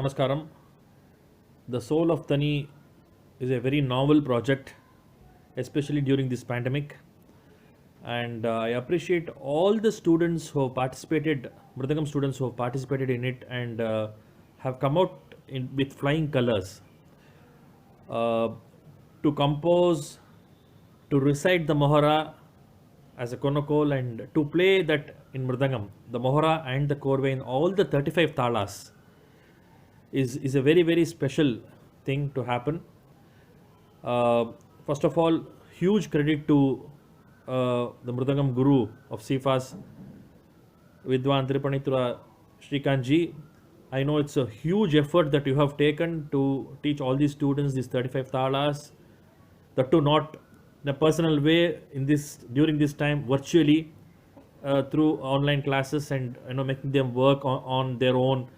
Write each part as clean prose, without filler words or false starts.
Namaskaram. The Soul of Tani is a very novel project, especially during this pandemic. And I appreciate all the students who have participated, Mridangam students who have participated in it and have come out with flying colors uh, to compose, to recite the Mohara as a konokol and to play that in Mridangam, the Mohara and the Korve in all the 35 talas is a very special thing to happen. First of all, huge credit to the Mridangam Guru of CFAS, Vidwan Tripanitra Srikanji. I know it's a huge effort that you have taken to teach all these students these 35 talas, that too not in a personal way in this during this time virtually through online classes and making them work on their own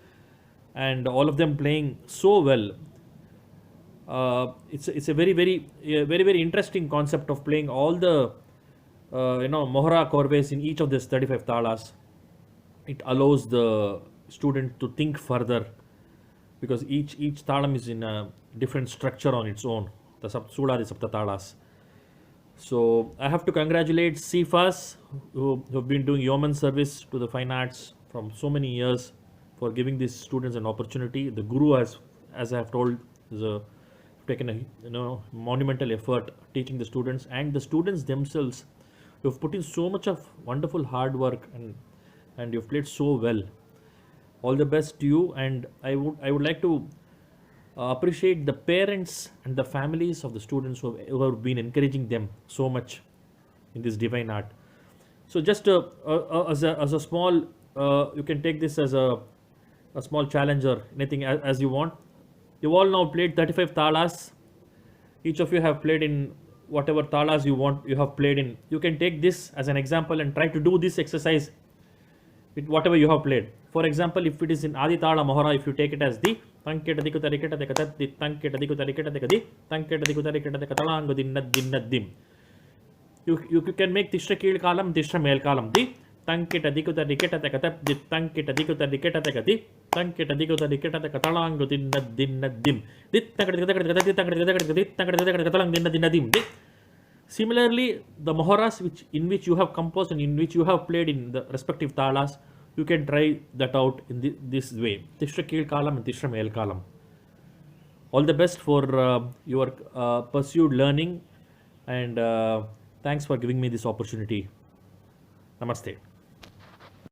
and all of them playing so well. It's a very interesting concept of playing all the Mohara Korves in each of these 35 talas. It allows the student to think further because each talam is in a different structure on its own. The Sula the Sapta talas. So I have to congratulate CFAS who have been doing yeoman service to the fine arts from so many years for giving these students an opportunity. The Guru has, as I have told, taken a monumental effort teaching the students, and the students themselves who have put in so much of wonderful hard work and you've played so well. All the best to you, and I would like to appreciate the parents and the families of the students who have been encouraging them so much in this divine art. So just as a small, you can take this as a small challenge or anything as you want. You all now played 35 talas. Each of you have played in whatever talas you want. You have played in. You can take this as an example and try to do this exercise with whatever you have played. For example, if it is in Adi Tala Mohara, if you take it as the Tanketa Dikutariketa de Katat, the Tanketa Dikutariketa de Kadi, Tanketa Dikutariketa de Katalango Dinnadim. You can make Tishra Kil column, Tishra Male column, the Tanketa Dikutariketa de Katat, the Tanketa Dikutariketa de Kadi, Tanketa Dikutariketa de Katalango Dinnadim. Similarly, the Moharas in which you have composed and in which you have played in the respective talas, you can try that out in this way. Tishra Kil column and Tishra Male column. All the best for your pursued learning, and thanks for giving me this opportunity. Namaste.